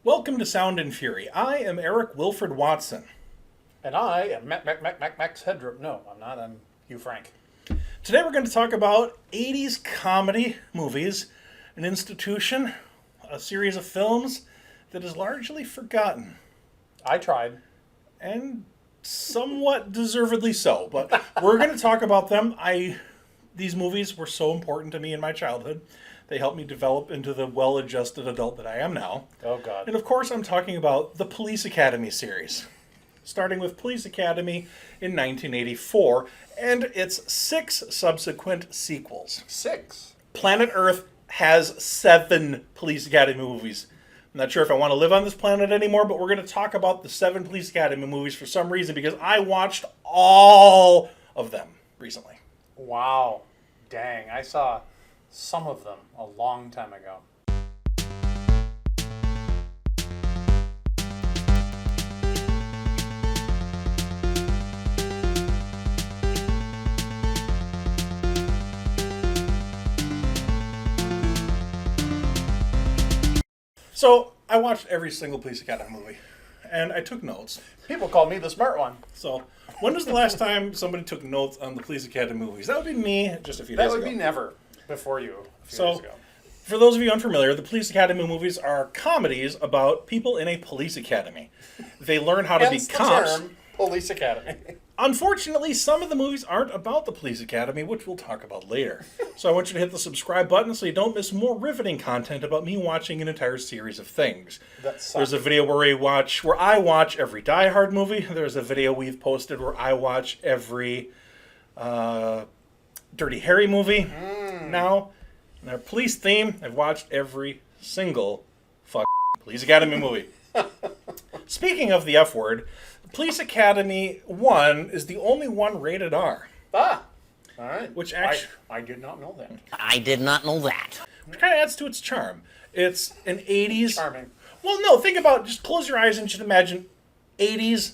Welcome to Sound and Fury. I am Eric Wilfred Watson. And I am Max Headroom. No, I'm not. I'm Hugh Frank. Today we're going to talk about 80s comedy movies, an institution, a series of films that is largely forgotten. I tried. And somewhat deservedly so. But we're going to talk about them. These movies were so important to me in my childhood. They helped me develop into the well-adjusted adult that I am now. Oh, God. And of course, I'm talking about the Police Academy series, starting with Police Academy in 1984 and its 6 subsequent sequels. 6? Planet Earth has 7 Police Academy movies. I'm not sure if I want to live on this planet anymore, but we're going to talk about the 7 Police Academy movies for some reason because I watched all of them recently. Wow. Dang. I saw some of them a long time ago. So I watched every single Police Academy movie, and I took notes. People call me the smart one. So when was the last time somebody took notes on the Police Academy movies? That would be me just a few days ago. That would be never before you a few days ago. For those of you unfamiliar, the Police Academy movies are comedies about people in a police academy. They learn how to be Hence the cops. term Police Academy. Unfortunately, some of the movies aren't about the Police Academy, which we'll talk about later. So I want you to hit the subscribe button so you don't miss more riveting content about me watching an entire series of things. There's a video where I watch every Die Hard movie. There's a video we've posted where I watch every Dirty Harry movie now. And our police theme, I've watched every single Police Academy movie. Speaking of the F word, Police Academy 1 is the only one rated R. All right. Which actually, I did not know that. I did not know that. which kind of adds to its charm. It's an 80s... Charming. Well, no, think about, just close your eyes and just imagine 80s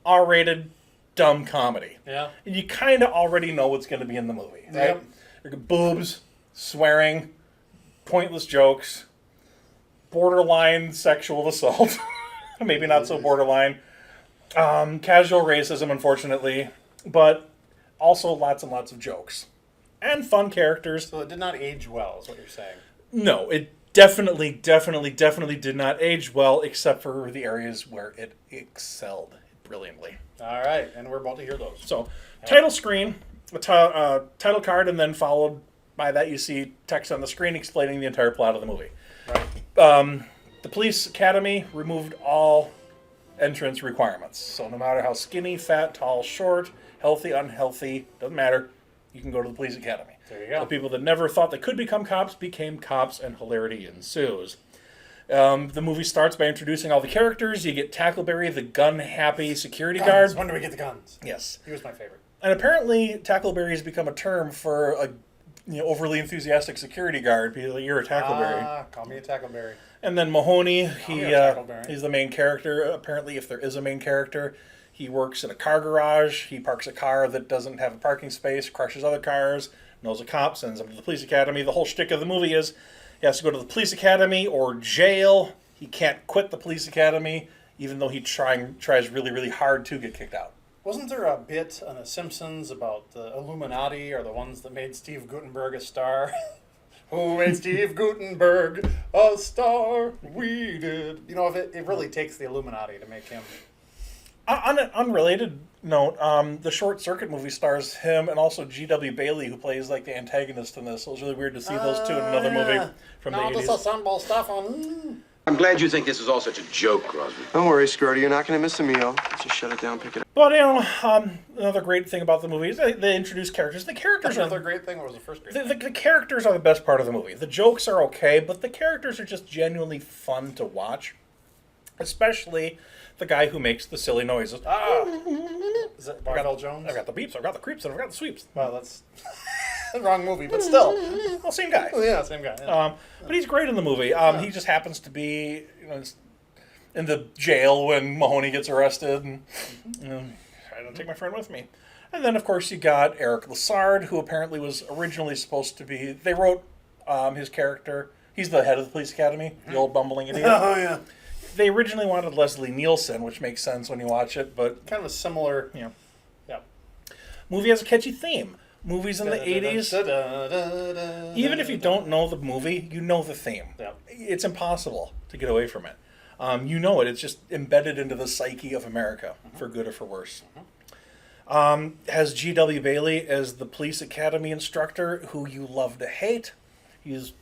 R-rated dumb comedy. Yeah. And you kind of already know what's going to be in the movie, right? Yep. There are boobs, swearing, pointless jokes, borderline sexual assault. Maybe not so borderline. Casual racism, unfortunately. But also lots and lots of jokes. And fun characters. So it did not age well, is what you're saying. No, it definitely did not age well, except for the areas where it excelled brilliantly. All right, and we're about to hear those. So, title screen, title card, and then followed by that you see text on the screen explaining the entire plot of the movie. Right. The Police Academy removed all entrance requirements. So no matter how skinny, fat, tall, short, healthy, unhealthy, doesn't matter, you can go to the Police Academy. There you go. The people that never thought they could become cops became cops, and hilarity ensues. The movie starts by introducing all the characters. You get Tackleberry, the gun-happy security guard. When do we get the guns? Yes. He was my favorite. And apparently, Tackleberry has become a term for a overly enthusiastic security guard. People are like, you're a Tackleberry. Call me a Tackleberry. And then Mahoney, me a Tackleberry. he's the main character. Apparently, if there is a main character, he works in a car garage. He parks a car that doesn't have a parking space, crushes other cars, knows a cop, sends him to the police academy. The whole shtick of the movie is he has to go to the police academy or jail. He can't quit the police academy, even though he tries really, really hard to get kicked out. Wasn't there a bit on The Simpsons about the Illuminati or the ones that made Steve Gutenberg a star? Who made Steve Gutenberg a star? We did. You know, if it really takes the Illuminati to make him. On an unrelated note, the Short Circuit movie stars him and also G.W. Bailey, who plays like the antagonist in this. So it was really weird to see those two in another movie from the 80s. This ensemble stuff on. I'm glad you think this is all such a joke, Crosby. Don't worry, Scrody. You're not going to miss a meal. Just shut it down, pick it up. But, another great thing about the movie is they introduce characters. The characters Another are great thing, or was the first great the characters are the best part of the movie. The jokes are okay, but the characters are just genuinely fun to watch. Especially the guy who makes the silly noises. Is it Barvell Jones? I've got the beeps, I've got the creeps, and I've got the sweeps. Well, that's the wrong movie, but still. Well, same guy. Yeah, same guy. Yeah. But he's great in the movie. He just happens to be in the jail when Mahoney gets arrested. And, I don't take my friend with me. And then, of course, you got Eric Lassard, who apparently was originally supposed to be... They wrote his character. He's the head of the police academy, the old bumbling idiot. Oh, yeah. They originally wanted Leslie Nielsen, which makes sense when you watch it, but Kind of a similar. yeah. Yeah. Movie has a catchy theme. Movies in the 80s, even if you don't know the movie, you know the theme. Yeah. It's impossible to get away from it. You know it. It's just embedded into the psyche of America, for good or for worse. Has G.W. Bailey as the police academy instructor, who you love to hate. He's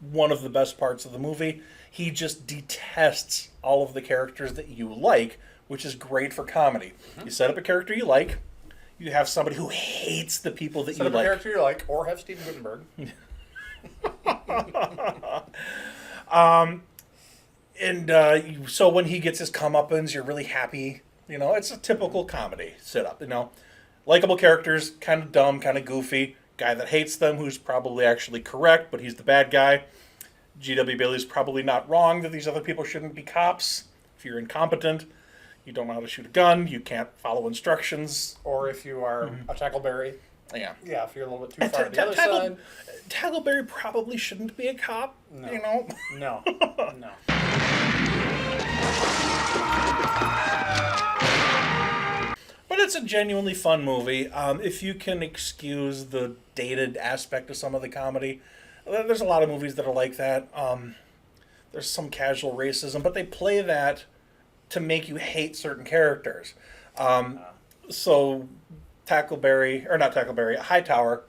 one of the best parts of the movie. He just detests all of the characters that you like, which is great for comedy. You set up a character you like. You have somebody who hates the people that Set you up a like. character you like, or have Steven Gutenberg. So when he gets his comeuppance, you're really happy. You know, it's a typical comedy setup. You know, likable characters, kind of dumb, kind of goofy. Guy that hates them, who's probably actually correct, but he's the bad guy. G.W. Bailey's probably not wrong that these other people shouldn't be cops. If you're incompetent, you don't know how to shoot a gun, you can't follow instructions. Or if you are a Tackleberry. Yeah. Yeah, if you're a little bit too far to the other side. Tackleberry probably shouldn't be a cop. No. You know. No. No. But it's a genuinely fun movie. If you can excuse the dated aspect of some of the comedy, there's a lot of movies that are like that. There's some casual racism, but they play that to make you hate certain characters. So Hightower,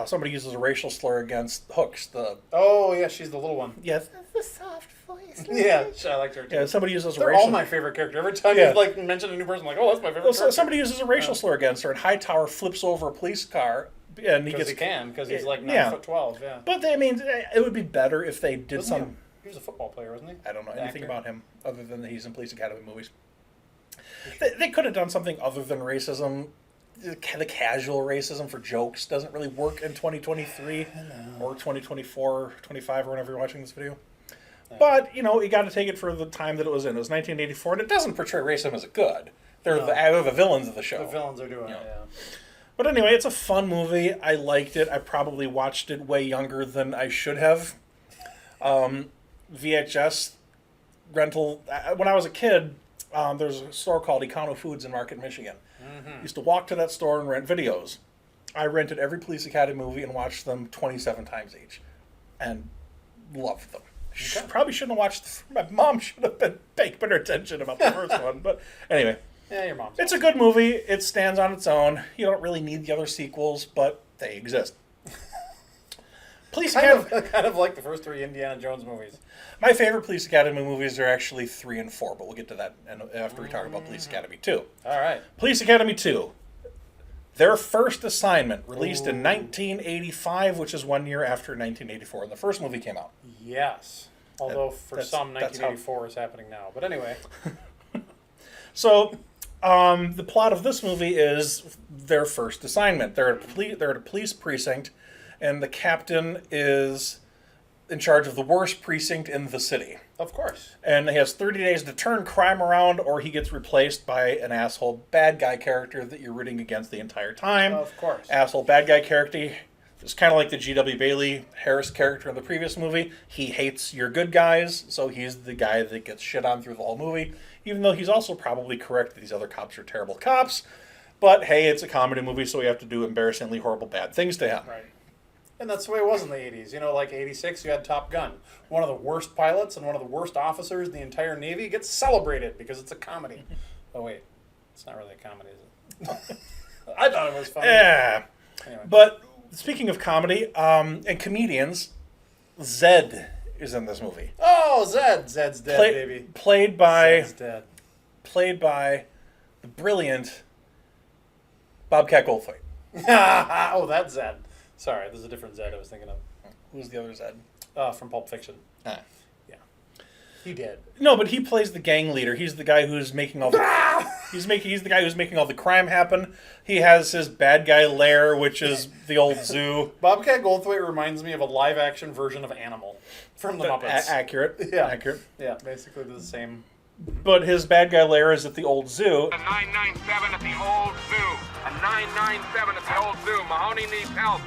somebody uses a racial slur against Hooks. Oh, yeah, she's the little one. The soft voice. Yeah, I liked her too. Yeah, somebody uses a They're racial. all my favorite character. Every time Yeah. you like mention a new person, I'm like, oh, that's my favorite character. Somebody uses a racial slur against her, and Hightower flips over a police car, and Because he's like 9'12", yeah. But it would be better if they did He was a football player, wasn't he? I don't know An anything actor? about him other than that he's in Police Academy movies. They could have done something other than racism. The casual racism for jokes doesn't really work in 2023 or 2024, 25, or whenever you're watching this video. But, you got to take it for the time that it was in. It was 1984, and it doesn't portray racism as a good. They're the villains of the show. The villains are doing it, yeah. But anyway, it's a fun movie. I liked it. I probably watched it way younger than I should have. VHS rental. When I was a kid, there was a store called Econo Foods in Market, Michigan. Used to walk to that store and rent videos. I rented every Police Academy movie and watched them 27 times each. And loved them. Okay. Probably shouldn't have watched. My mom should have been paying better attention about the first one. But anyway. Yeah, your mom's. It's a good movie. It stands on its own. You don't really need the other sequels, but they exist. Police Academy. Kind of like the first three Indiana Jones movies. My favorite Police Academy movies are actually 3 and 4, but we'll get to that after we talk about Police Academy 2. All right. Police Academy 2. Their first assignment, released in 1985, which is 1 year after 1984, and the first movie came out. Yes. Although for That's- some, that's 1984 is happening now. But anyway. So, the plot of this movie is their first assignment. They're at a police precinct, and the captain is in charge of the worst precinct in the city. Of course. And he has 30 days to turn crime around, or he gets replaced by an asshole bad guy character that you're rooting against the entire time. Of course. Asshole bad guy character. It's kind of like the G.W. Bailey Harris character in the previous movie. He hates your good guys, so he's the guy that gets shit on through the whole movie, even though he's also probably correct that these other cops are terrible cops. But hey, it's a comedy movie, so we have to do embarrassingly horrible bad things to him. Right. And that's the way it was in the 80s. Like 86, you had Top Gun. One of the worst pilots and one of the worst officers in the entire Navy gets celebrated because it's a comedy. Oh, wait. It's not really a comedy, is it? I thought it was funny. Yeah. Anyway. But speaking of comedy and comedians, Zed is in this movie. Oh, Zed. Zed's dead, baby. Played by Zed's dead. the brilliant Bobcat Goldthwait. Oh, that's Zed. Sorry, there's a different Zed I was thinking of. Who's the other Zed? From Pulp Fiction. Ah. Yeah. He did. No, but he plays the gang leader. He's the guy who's making all the he's the guy who's making all the crime happen. He has his bad guy lair, which is the old zoo. Bobcat Goldthwait reminds me of a live-action version of Animal from the Muppets. Accurate. Yeah. Accurate. Yeah, basically the same. But his bad guy lair is at the old zoo. A 997 at the old zoo. A 997 at the old zoo. Mahoney needs help.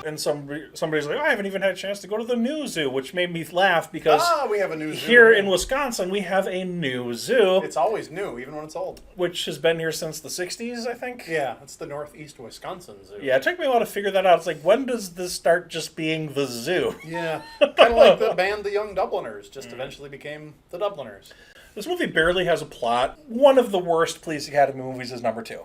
And somebody's like, oh, I haven't even had a chance to go to the new zoo, which made me laugh because we have a new zoo here in Wisconsin we have a new zoo. It's always new, even when it's old. Which has been here since the 60s, I think. Yeah, it's the Northeast Wisconsin Zoo. Yeah, it took me a while to figure that out. It's like, when does this start just being the zoo? Yeah, kind of like the band The Young Dubliners, just eventually became the Dubliners. This movie barely has a plot. One of the worst Police Academy movies is number 2.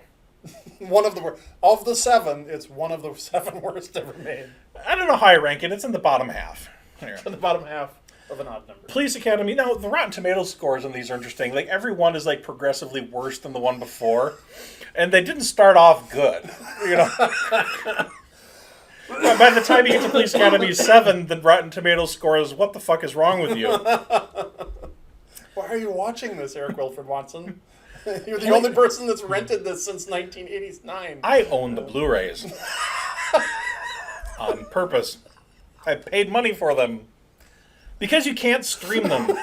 One of the worst. Of the 7, it's one of the 7 worst ever made. I don't know how I rank it. It's in the bottom half. Anyway. On the bottom half of an odd number. Police Academy. Now, the Rotten Tomatoes scores on these are interesting. Like, every one is, like, progressively worse than the one before. And they didn't start off good. You know? By the time you get to Police Academy 7, the Rotten Tomatoes score is, what the fuck is wrong with you? Why are you watching this, Eric Wilfred Watson? You're the only person that's rented this since 1989. I own the Blu-rays. On purpose. I paid money for them. Because you can't stream them.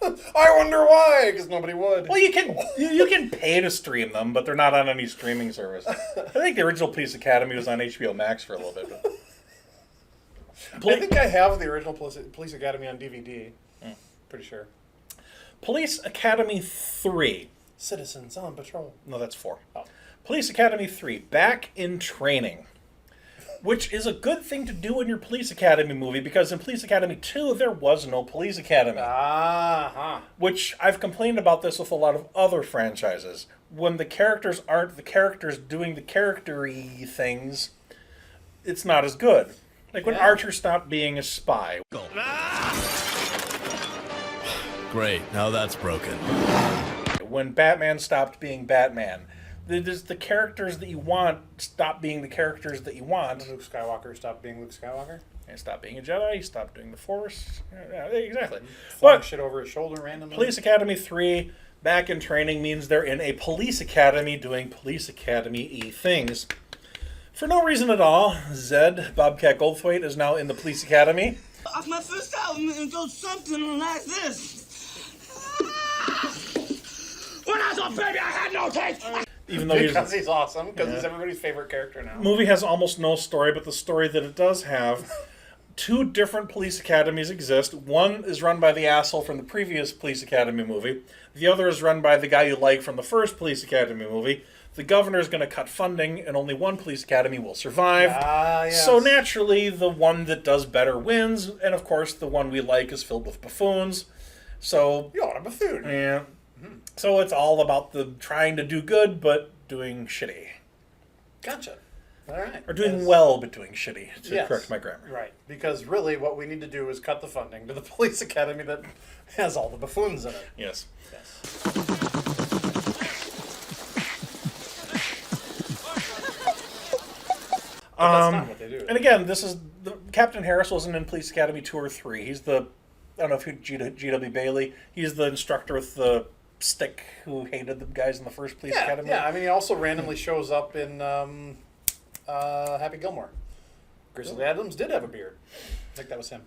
I wonder why, because nobody would. Well, you can pay to stream them, but they're not on any streaming service. I think the original Police Academy was on HBO Max for a little bit. But... I think I have the original Police Academy on DVD. Pretty sure. Police Academy 3. Citizens on Patrol. No, that's 4. Oh. Police Academy 3, Back in Training. Which is a good thing to do in your Police Academy movie, because in Police Academy 2, there was no Police Academy. Which I've complained about this with a lot of other franchises. When the characters aren't the characters doing the character-y things, it's not as good. Like when Archer stopped being a spy. Great, now that's broken. When Batman stopped being Batman. The characters that you want stop being the characters that you want. Luke Skywalker stopped being Luke Skywalker. And stopped being a Jedi. He stopped doing the Force. Yeah, exactly. Throwing shit over his shoulder randomly. Police Academy 3, Back in Training, means they're in a police academy doing police academy-y things. For no reason at all, Zed, Bobcat Goldthwait, is now in the police academy. Off my first album, it goes something like this. When I was a baby, I had no taste. Even though because he's awesome, because he's everybody's favorite character now. The movie has almost no story, but the story that it does have, 2 different police academies exist. One is run by the asshole from the previous Police Academy movie. The other is run by the guy you like from the first Police Academy movie. The governor is going to cut funding, and only one police academy will survive. Yes. So naturally, the one that does better wins, and of course, the one we like is filled with buffoons. So you're a buffoon. Yeah. So it's all about the trying to do good, but doing shitty. Gotcha. All right. Or doing well, but doing shitty, to correct my grammar. Right. Because really what we need to do is cut the funding to the police academy that has all the buffoons in it. Yes. That's not what they do. And again, this is... Captain Harris wasn't in Police Academy 2 or 3. He's the... I don't know if you G.W. Bailey. He's the instructor with the stick who hated the guys in the first Police Academy. Yeah, I mean, he also randomly shows up in Happy Gilmore. Grizzly Adams did have a beard. I think that was him.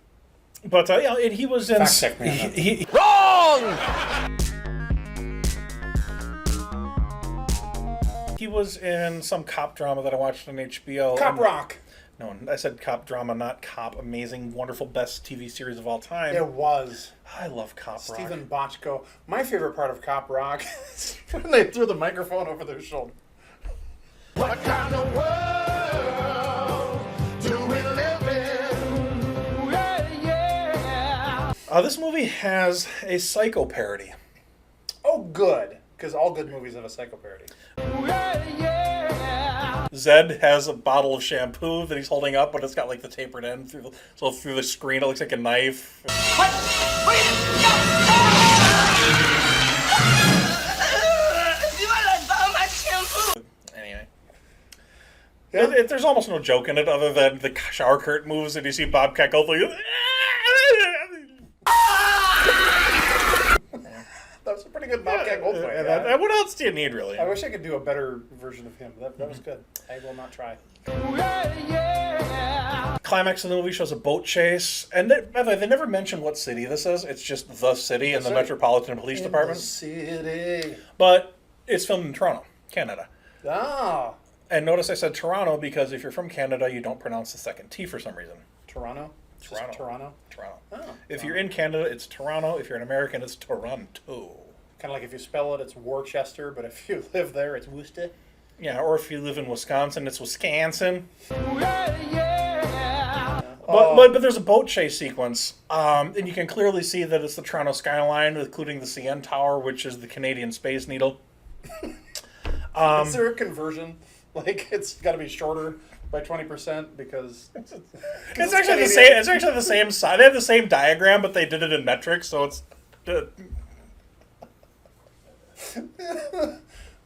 But yeah, and he was in... Fact check me on that. Wrong! He was in some cop drama that I watched on HBO. Cop Rock. No, I said cop drama, not cop. Amazing, wonderful, best TV series of all time. It was. I love Cop Rock. Stephen Bochco. My favorite part of Cop Rock is when they threw the microphone over their shoulder. What kind of world do we live in? Yeah. This movie has a Psycho parody. Oh, good. Because all good movies have a Psycho parody. Zed has a bottle of shampoo that he's holding up, but it's got like the tapered end through the screen. It looks like a knife. Anyway, there's almost no joke in it other than the shower curtain moves and you see Bobcat Goldthwait. That was a pretty good Bobcat Goldthwait. What else do you need, really? I wish I could do a better version of him. That was good. I will not try. Climax of the movie shows a boat chase, and by the way, they never mention what city this is. It's just the city and the Metropolitan Police Department. The city. But it's filmed in Toronto, Canada. Ah. And notice I said Toronto because if you're from Canada, you don't pronounce the second T for some reason. Toronto? It's just Toronto. Toronto? Toronto. Oh, If you're in Canada, it's Toronto. If you're an American, it's Toronto. kind of like if you spell it, it's Worcester, but if you live there, it's Worcester. Yeah, or if you live in Wisconsin, it's Wisconsin. Oh. But there's a boat chase sequence, and you can clearly see that it's the Toronto skyline, including the CN Tower, which is the Canadian Space Needle. Is there a conversion? Like, it's got to be shorter by 20% because It's actually the same. It's actually the same size. They have the same diagram, but they did it in metric, so it's.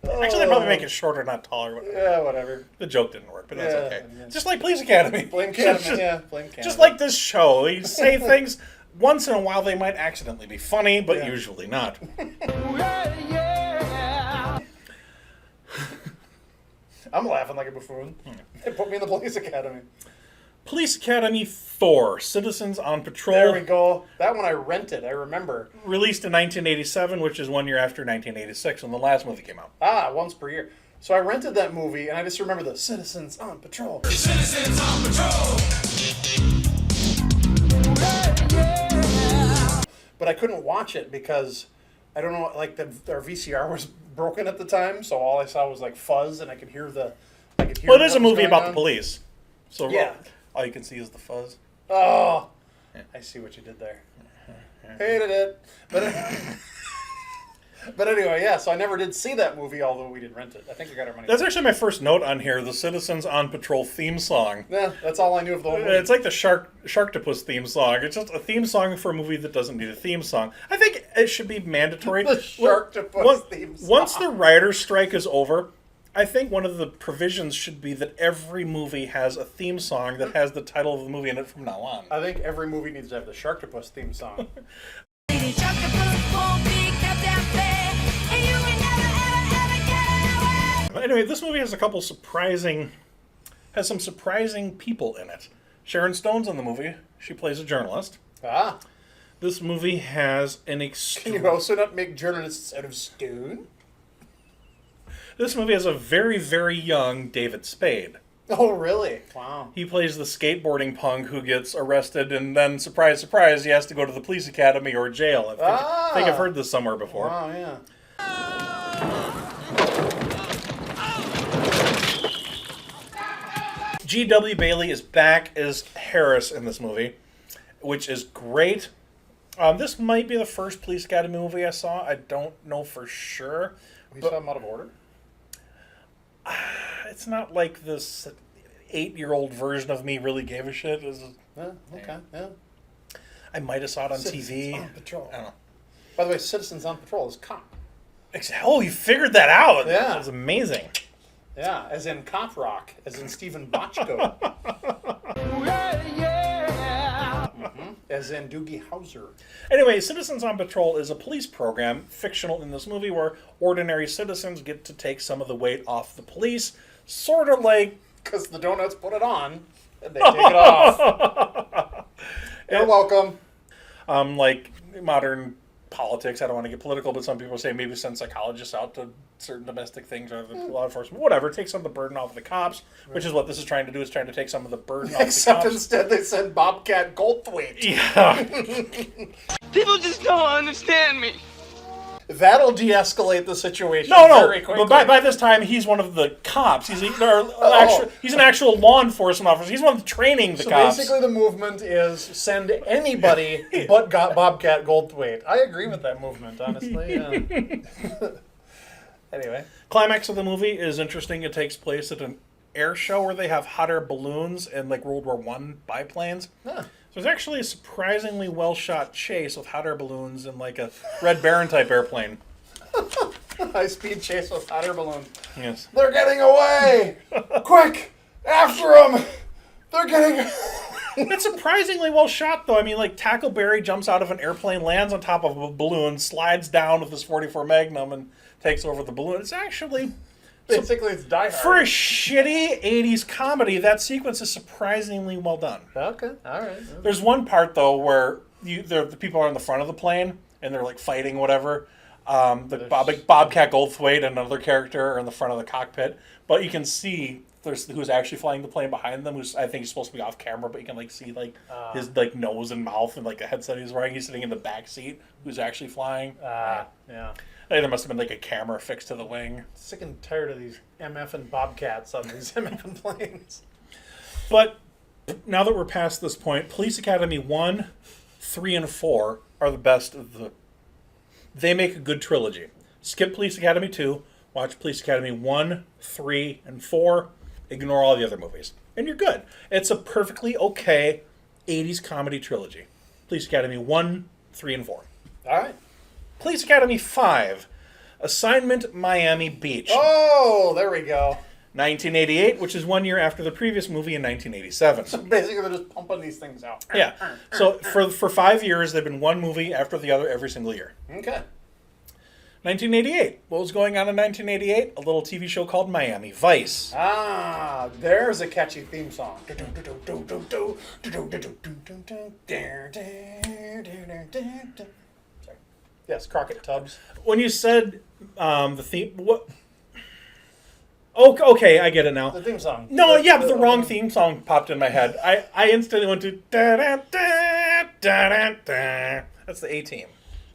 Actually, they probably make it shorter, not taller. Whatever. Yeah, whatever. The joke didn't work, but that's Yeah, okay. yeah. Just like Police Academy. Blame Canada. Yeah, blame Canada. Just like this show. You say things, once in a while they might accidentally be funny, but Yeah. usually not. I'm laughing like a buffoon. They put me in the police academy. Police Academy 4, Citizens on Patrol. There we go. That one I rented, I remember. Released in 1987, which is 1 year after 1986 when the last movie came out. Once per year. So I rented that movie, and I just remember the Citizens on Patrol. Citizens on patrol. But I couldn't watch it because, I don't know, like our VCR was broken at the time, so all I saw was like fuzz, and I could hear the... Well, it is a movie about the police. So Yeah. all you can see is the fuzz. Oh, I see what you did there. Hated it. But anyway, yeah, so I never did see that movie, although we did rent it. I think we got our money. That's actually my first note on here, the Citizens on Patrol theme song. Yeah, that's all I knew of the whole movie. It's like the Sharktopus theme song. It's just a theme song for a movie that doesn't need a theme song. I think it should be mandatory. The Sharktopus theme song. Once the writer's strike is over, I think one of the provisions should be that every movie has a theme song that has the title of the movie in it from now on. I think every movie needs to have the Sharktopus theme song. Anyway, this movie has some surprising people in it. Sharon Stone's in the movie. She plays a journalist. Ah, This movie has an can extreme... you also not make journalists out of stone? This movie has a very, very young David Spade. Oh, really? Wow. He plays the skateboarding punk who gets arrested, and then, surprise, surprise, he has to go to the police academy or jail. I think I've heard this somewhere before. Wow, yeah. G.W. Bailey is back as Harris in this movie, which is great. This might be the first Police Academy movie I saw. I don't know for sure. You saw him out of order? It's not like this 8-year-old version of me really gave a shit. Yeah, okay, yeah. I might have saw it on Citizens TV. on Patrol. I don't know. By the way, Citizens on Patrol is cop. Oh, you figured that out. Yeah. That was amazing. Yeah, as in cop rock, as in Stephen Bochco. As in Doogie Howser. Anyway, Citizens on Patrol is a police program, fictional in this movie, where ordinary citizens get to take some of the weight off the police, sort of like... Because the donuts put it on, and they take it off. You're welcome. Like modern politics. I don't want to get political, but some people say maybe send psychologists out to certain domestic things or the law enforcement, whatever. Take some of the burden off of the cops, which is what this is trying to do, is trying to take some of the burden off the Except cops. instead they send Bobcat Goldthwait. Yeah. People just don't understand me. That'll de-escalate the situation No, very quickly. but by this time, he's one of the cops. He's an actual law enforcement officer. He's one of training the So cops. basically the movement is send anybody but Bobcat Goldthwait. I agree with that movement, honestly. Yeah. Anyway. Climax of the movie is interesting. It takes place at an air show where they have hot air balloons and like World War I biplanes. Huh. So it's actually a surprisingly well shot chase with hot air balloons and like a Red Baron type airplane. High-speed chase with hot air balloons. Yes. They're getting away! Quick! After them! They're getting... It's surprisingly well shot though. I mean, like Tackleberry jumps out of an airplane, lands on top of a balloon, slides down with his 44 Magnum and takes over the balloon. It's actually... Basically, it's Die Hard. For a shitty 80s comedy, that sequence is surprisingly well done. Okay, all right. There's one part, though, where the people are on the front of the plane, and they're, like, fighting whatever. Bobcat Goldthwait and another character are in the front of the cockpit, but you can see there's who's actually flying the plane behind them. Who's I think he's supposed to be off camera, but you can see his nose and mouth and the headset he's wearing. He's sitting in the back seat. Who's actually flying? Yeah. There must have been a camera fixed to the wing. Sick and tired of these MF and Bobcats on these MF and planes. But now that we're past this point, Police Academy 1, 3, and 4 are the best of the... They make a good trilogy. Skip Police Academy 2, watch Police Academy 1, 3, and 4, ignore all the other movies. And you're good. It's a perfectly okay 80s comedy trilogy. Police Academy 1, 3, and 4. All right. Police Academy 5, Assignment Miami Beach. Oh, there we go. 1988, which is 1 year after the previous movie in 1987. Basically, they're just pumping these things out. Yeah. So for 5 years, they've been one movie after the other every single year. Okay. 1988. What was going on in 1988? A little TV show called Miami Vice. Ah, there's a catchy theme song. Sorry. Yes, Crockett Tubbs. When you said the theme, what? Okay, I get it now. The theme song. No, yeah, but the wrong theme song popped in my head. I instantly went to da da da da da da. That's the A-Team.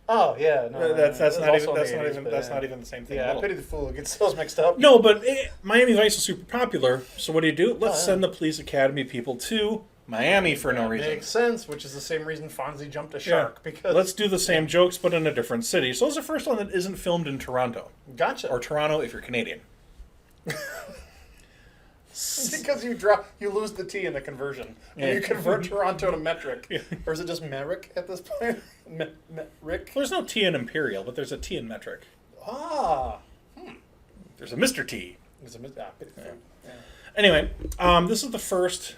Oh yeah, no, That's not even the same thing. Yeah, Pity the Fool gets those mixed up. No, but Miami Vice is super popular. So what do? Let's send the Police Academy people to Miami for no reason. Makes sense, which is the same reason Fonzie jumped a shark. Because let's do the same jokes but in a different city. So it's the first one that isn't filmed in Toronto. Gotcha. Or Toronto if you're Canadian. Because you lose the T in the conversion. When you convert Toronto to metric. Or is it just Merrick at this point? Rick? There's no T in Imperial, but there's a T in metric. Ah. There's a Mr. T. There's a yeah. Anyway, this is the first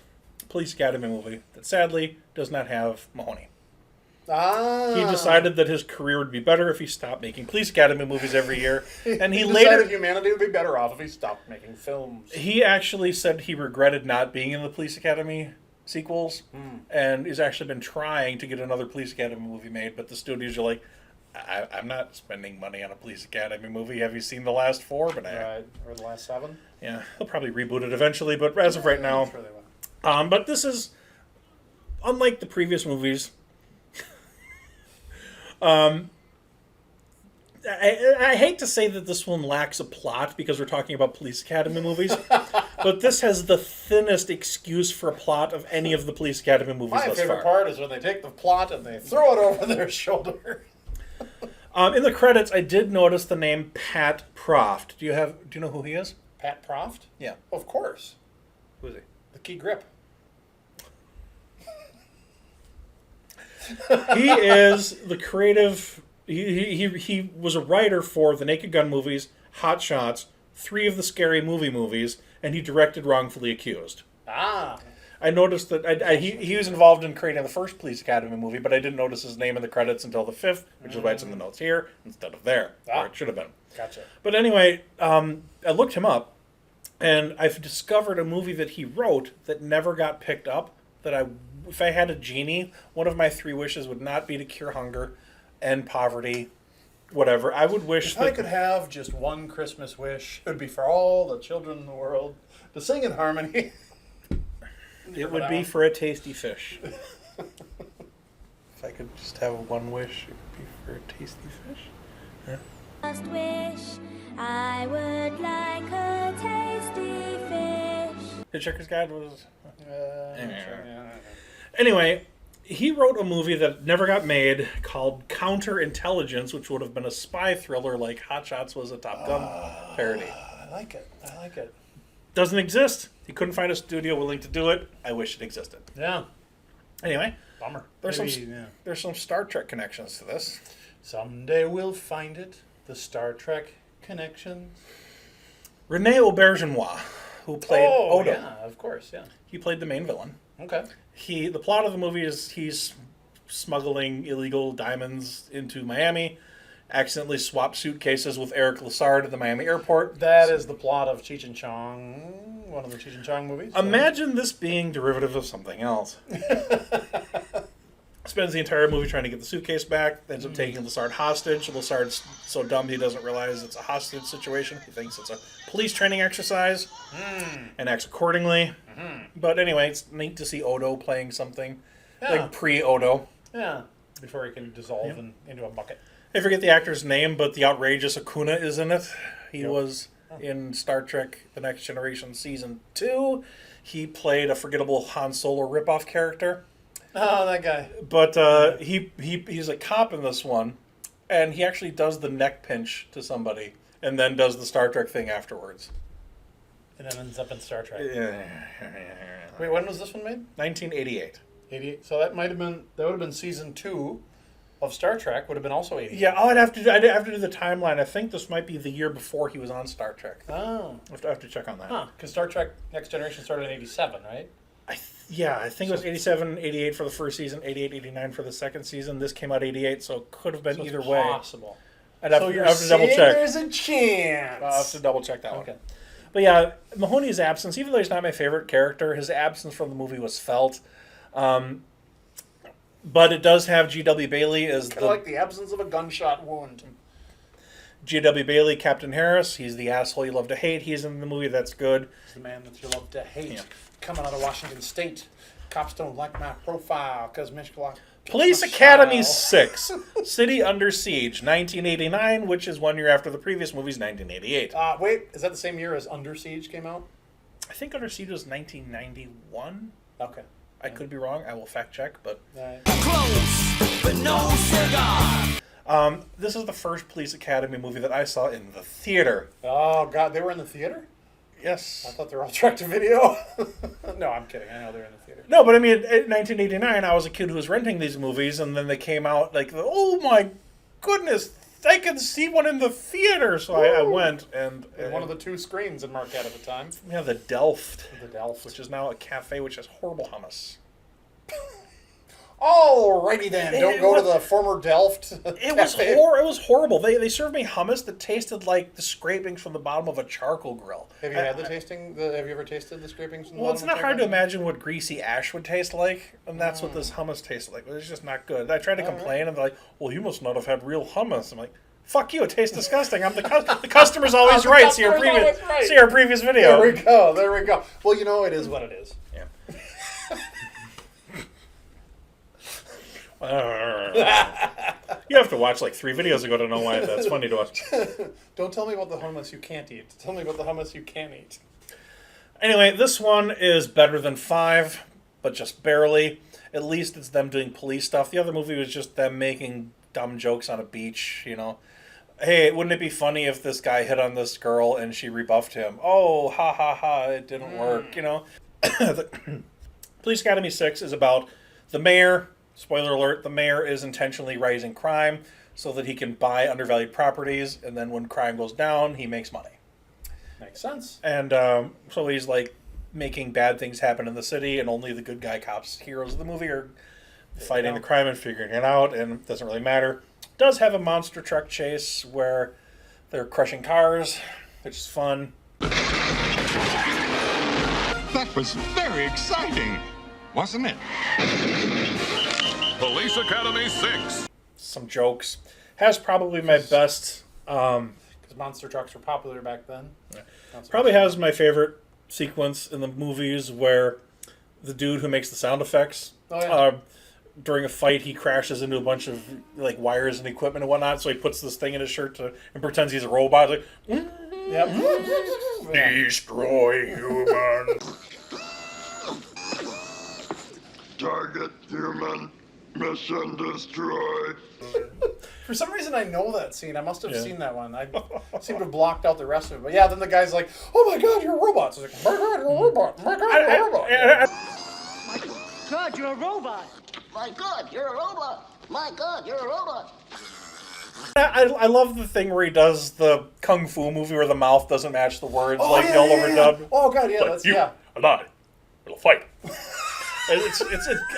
Police Academy movie that sadly does not have Mahoney. Ah. He decided that his career would be better if he stopped making Police Academy movies every year, and he decided later humanity would be better off if he stopped making films. He actually said he regretted not being in the Police Academy sequels, and he's actually been trying to get another Police Academy movie made, but the studios are like, I'm not spending money on a Police Academy movie. Have you seen the last 4? But right, or the last 7? Yeah, they'll probably reboot it eventually, but as of right now, I'm sure they will. But this is unlike the previous movies. I hate to say that this one lacks a plot because we're talking about Police Academy movies, but this has the thinnest excuse for a plot of any of the Police Academy movies My thus favorite far. part is when they take the plot and they throw it over their shoulder. In the credits, I did notice the name Pat Proft. Do you know who he is? Pat Proft? Yeah. Of course. Who is he? The key grip. He is the creative. He was a writer for the Naked Gun movies, Hot Shots, 3 of the Scary Movie movies, and he directed Wrongfully Accused. Ah. I noticed that he was involved in creating the first Police Academy movie, but I didn't notice his name in the credits until the 5th, which is why it's in the notes here instead of there, where it should have been. Gotcha. But anyway, I looked him up, and I've discovered a movie that he wrote that never got picked up. If I had a genie, one of my 3 wishes would not be to cure hunger, end poverty, whatever. I would wish If I could have just one Christmas wish, it would be for all the children in the world to sing in harmony. it would be for a tasty fish. If I could just have one wish, it would be for a tasty fish. Yeah. Last wish, I would like a tasty fish. Hitchhiker's Guide was... Sure. Anyway, he wrote a movie that never got made called Counterintelligence, which would have been a spy thriller like Hot Shots was a Top Gun parody. I like it. Doesn't exist. He couldn't find a studio willing to do it. I wish it existed. Yeah. Anyway, Bummer. there's Maybe, some Star Trek connections to this. Someday we'll find it. The Star Trek connections. Rene Aubergenois, who played Odo. Yeah, of course, yeah. He played the main villain. Okay. The plot of the movie is he's smuggling illegal diamonds into Miami, accidentally swapped suitcases with Eric Lassard at the Miami airport. That is the plot of Cheech and Chong, one of the Cheech and Chong movies. Imagine this being derivative of something else. Spends the entire movie trying to get the suitcase back. Ends up taking Lassard hostage. Lassard's so dumb he doesn't realize it's a hostage situation. He thinks it's a police training exercise and acts accordingly. But anyway, it's neat to see Odo playing something like pre-Odo. Yeah. Before he can dissolve into a bucket. I forget the actor's name, but the outrageous Acuna is in it. He was in Star Trek The Next Generation Season 2. He played a forgettable Han Solo ripoff character. Oh, that guy. But he's a cop in this one, and he actually does the neck pinch to somebody, and then does the Star Trek thing afterwards. And then ends up in Star Trek. Yeah. Wait, when was this one made? 1988. 88. So that would have been season 2 of Star Trek. Would have been also 88. Yeah, I'd have to do the timeline. I think this might be the year before he was on Star Trek. Oh. I have to check on that. Huh. Because Star Trek Next Generation started in 87, right? I think it was 87, 88 for the first season, 88, 89 for the second season. This came out 88, so it could have been either way. Possible. I'd have So to you're double saying check. there's a chance. I'll have to double check that Okay. one. But yeah, Mahoney's absence, even though he's not my favorite character, his absence from the movie was felt. But it does have G.W. Bailey as Kind of like the absence of a gunshot wound. G.W. Bailey, Captain Harris. He's the asshole you love to hate. He's in the movie. That's good. He's the man that you love to hate. Yeah. Coming out of Washington State. Cops don't like my profile because Mishkalak. Police Academy 6, City Under Siege, 1989, which is 1 year after the previous movie's 1988. Wait, is that the same year as Under Siege came out? I think Under Siege was 1991. Okay. I could be wrong. I will fact check, but Close, but no cigar. this is the first Police Academy movie that I saw in the theater. Oh, God, they were in the theater? I Yes. thought they were all direct to video. No, I'm kidding. I know they're in the theater. No, but I mean, in 1989, I was a kid who was renting these movies, and then they came out like, oh my goodness, I can see one in the theater. So I went, and One of the 2 screens in Marquette at the time. we have the Delft, The Delft. which is now a cafe which has horrible hummus. Alrighty then. Don't It go to was- the former Delft. It was cafe. it was horrible. They served me hummus that tasted like the scrapings from the bottom of a charcoal grill. Have you had the tasting? Have you ever tasted the scrapings from the Well, it's bottom not of hard to the imagine what greasy ash would taste like, and that's what this hummus tasted like. But it's just not good. I tried to complain, and they're like, "Well, you must not have had real hummus." I'm like, "Fuck you! It tastes disgusting." I'm the customer's always right. See our customer's previous always right. see our previous video. There we go. There we go. Well, you know, it is what it is. Yeah. You have to watch like 3 videos ago to know why that's funny to us. Don't tell me about the hummus you can't eat. Tell me about the hummus you can eat. Anyway, this one is better than 5, but just barely. At least it's them doing police stuff. The other movie was just them making dumb jokes on a beach, you know. Hey, wouldn't it be funny if this guy hit on this girl and she rebuffed him? Oh, ha ha ha, it didn't work, you know. Police Academy 6 is about the mayor. Spoiler alert, the mayor is intentionally raising crime so that he can buy undervalued properties, and then when crime goes down, he makes money. Makes sense. And so he's like making bad things happen in the city, and only the good guy cops, heroes of the movie, are fighting the crime and figuring it out, and it doesn't really matter. Does have a monster truck chase where they're crushing cars, which is fun. That was very exciting, wasn't it? Police Academy 6. Some jokes. Has probably my best, Because monster trucks were popular back then. probably has my favorite sequence in the movies where the dude who makes the sound effects, during a fight, he crashes into a bunch of like wires and equipment and whatnot. So he puts this thing in his shirt and pretends he's a robot. Like, Yep. destroy humans. Target human. Mission destroyed. For some reason, I know that scene. I must have seen that one. I seem to have blocked out the rest of it. But yeah, then the guy's like, "Oh my God, you're a robot!" So it's like, "My God, you're a robot! My God, you're a robot!" God, you're a robot. My God, you're a robot. My God, you're a robot. I love the thing where he does the kung fu movie where the mouth doesn't match the words, all overdubbed. Oh God, yeah, Like, that's you and I will fight. it's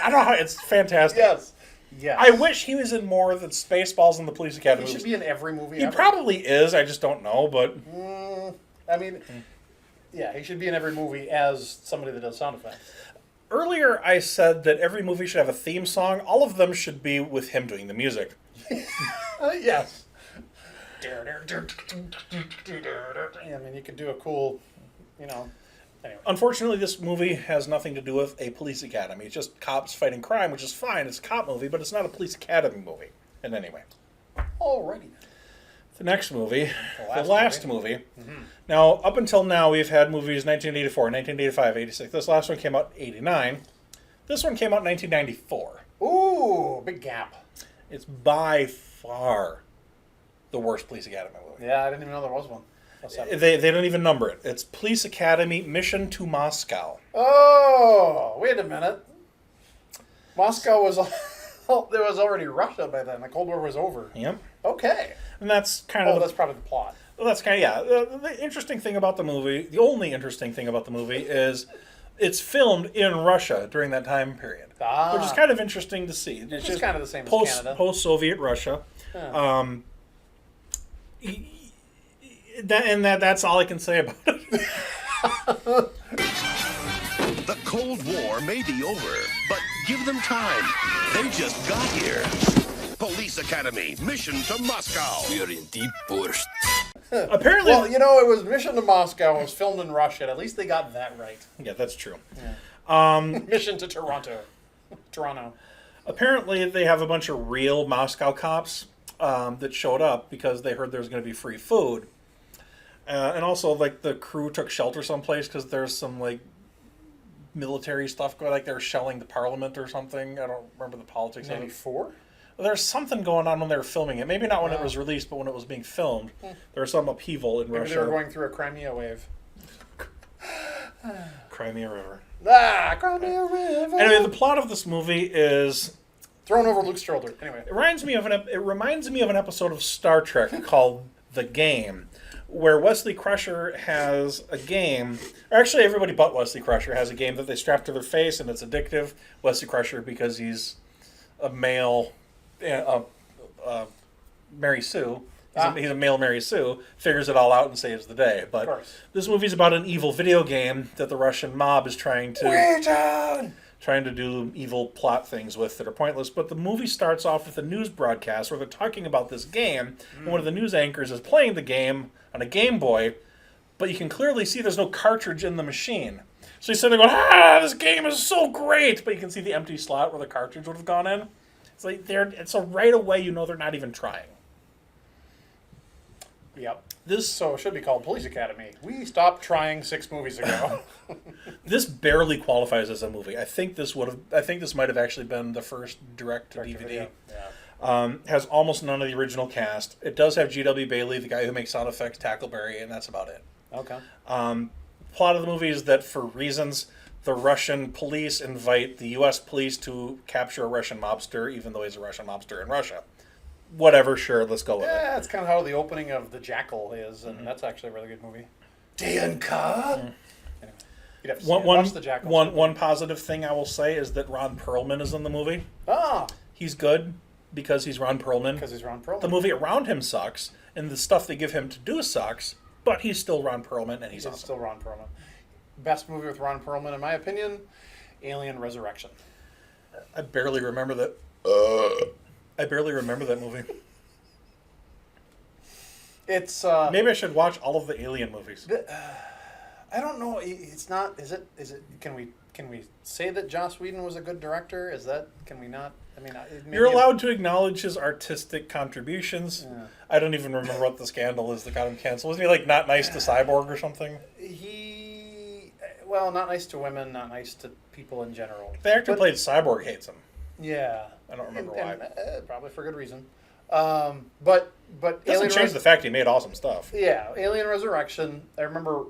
I don't know how it's fantastic. Yes. Yeah. I wish he was in more than Spaceballs and the Police Academy. He should be in every movie. He ever. probably is. I just don't know. But I mean, yeah, he should be in every movie as somebody that does sound effects. Earlier, I said that every movie should have a theme song. All of them should be with him doing the music. Yes. I mean, you could do a cool, Anyway. Unfortunately, this movie has nothing to do with a police academy. It's just cops fighting crime, which is fine. It's a cop movie, but it's not a police academy movie. And anyway. Alrighty. The next movie, the last last movie. Mm-hmm. Now, up until now, we've had movies 1984, 1985, 86. This last one came out in 89. This one came out in 1994. Ooh, big gap. It's by far the worst Police Academy movie. Yeah, I didn't even know there was one. What's that? They don't even number it. It's Police Academy Mission to Moscow. Oh, wait a minute. Moscow was... there was already Russia by then. The Cold War was over. Yep. Okay. And that's kind of... that's probably the plot. Well, that's kind of, yeah. The interesting thing about the movie, the only interesting thing about the movie is it's filmed in Russia during that time period. Which is kind of interesting to see. It's just kind of the same as Canada. Post-Soviet Russia. Yeah. That's all I can say about it. The Cold War may be over, but give them time. They just got here. Police Academy, mission to Moscow. We are in deep burst. Apparently... Well, it was Mission to Moscow. It was filmed in Russia. At least they got that right. Yeah, that's true. Yeah. Mission to Toronto. Apparently, they have a bunch of real Moscow cops that showed up because they heard there was going to be free food. And also, like, the crew took shelter someplace because there's some, like, military stuff going, like they're shelling the parliament or something. I don't remember the politics of it. 94? There's something going on when they were filming it. Maybe not when it was released, but when it was being filmed. There was some upheaval in Maybe Russia. they were going through a Crimea wave. Crimea River. Crimea River! Anyway, the plot of this movie is... Thrown over Luke's shoulder. Anyway. It reminds me of an episode of Star Trek called The Game, where Wesley Crusher has a game, or actually everybody but Wesley Crusher has a game that they strap to their face and it's addictive. Wesley Crusher, because he's a male, Mary Sue, he's a male Mary Sue, figures it all out and saves the day. But this movie's about an evil video game that the Russian mob is trying to do evil plot things with that are pointless. But the movie starts off with a news broadcast where they're talking about this game, and one of the news anchors is playing the game on a Game Boy, but you can clearly see there's no cartridge in the machine. So he's sitting there going, this game is so great! But you can see the empty slot where the cartridge would have gone in. It's like so right away they're not even trying. Yep. So it should be called Police Academy. We stopped trying 6 movies ago. This barely qualifies as a movie. I think this might have actually been the first direct to DVD. Yeah. Has almost none of the original cast. It does have G.W. Bailey, the guy who makes sound effects, Tackleberry, and that's about it. Okay. Plot of the movie is that for reasons, the Russian police invite the U.S. police to capture a Russian mobster, even though he's a Russian mobster in Russia. Whatever, sure, let's go with it. Yeah, that's kind of how the opening of The Jackal is, and that's actually a really good movie. Anyway, you'd have to watch The Jackal. One positive thing I will say is that Ron Perlman is in the movie. He's good because he's Ron Perlman. The movie around him sucks, and the stuff they give him to do sucks, but he's still Ron Perlman, and he's awesome. Still Ron Perlman. Best movie with Ron Perlman, in my opinion, Alien Resurrection. I barely remember that. Movie. It's maybe I should watch all of the Alien movies. I don't know. It's not. Is it? Can we say that Joss Whedon was a good director? Can we not? I mean, you're allowed to acknowledge his artistic contributions. Yeah. I don't even remember what the scandal is that got him canceled. Wasn't he like not nice to Cyborg or something? Not nice to women, not nice to people in general. The actor who played Cyborg hates him. Yeah, I don't remember why. Probably for good reason. But doesn't change the fact he made awesome stuff. Yeah, Alien Resurrection. I remember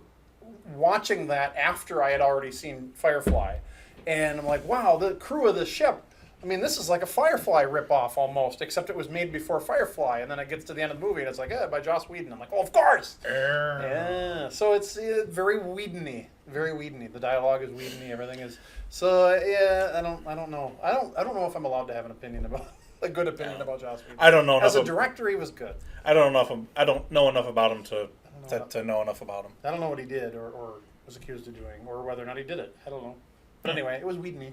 watching that after I had already seen Firefly, and I'm like, wow, the crew of this ship. I mean, this is like a Firefly ripoff almost, except it was made before Firefly, and then it gets to the end of the movie, and it's like, by Joss Whedon. I'm like, oh, of course. Yeah. So it's very Whedon-y, very Whedon-y. The dialogue is Whedon-y. Everything is. So I don't know. I don't know if I'm allowed to have an opinion about a good opinion about Joss Whedon. I don't know. As a director, he was good. I don't know enough about him to know enough about him. I don't know what he did or was accused of doing, or whether or not he did it. I don't know. But anyway, it was Whedon-y.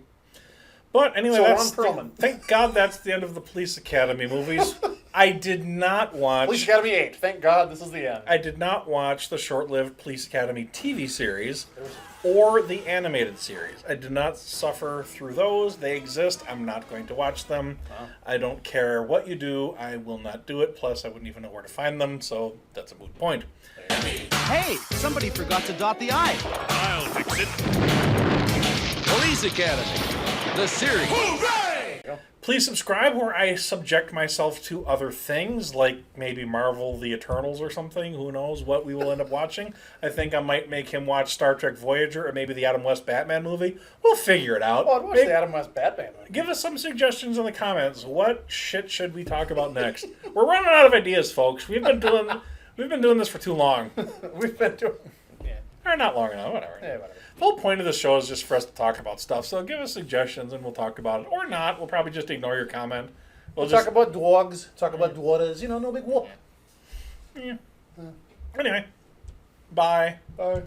But anyway, So that's Ron Perlman. thank God that's the end of the Police Academy movies. I did not watch... Police Academy 8. Thank God this is the end. I did not watch the short-lived Police Academy TV series or the animated series. I did not suffer through those. They exist. I'm not going to watch them. Wow. I don't care what you do. I will not do it. Plus, I wouldn't even know where to find them, so that's a moot point. Hey, somebody forgot to dot the I. I'll fix it. Police Academy, the series. Please subscribe where I subject myself to other things, like maybe Marvel The Eternals or something. Who knows what we will end up watching. I think I might make him watch Star Trek Voyager or maybe the Adam West Batman movie. We'll figure it out. Oh, I'd watch the Adam West Batman movie. Give us some suggestions in the comments. What shit should we talk about next? We're running out of ideas, folks. We've been doing this for too long. We've been doing... Yeah. Or not long enough, whatever. Yeah, whatever. The whole point of the show is just for us to talk about stuff. So give us suggestions and we'll talk about it. Or not. We'll probably just ignore your comment. We'll talk about dogs, talk about daughters, no big whoop. Yeah. Anyway. Bye. Bye.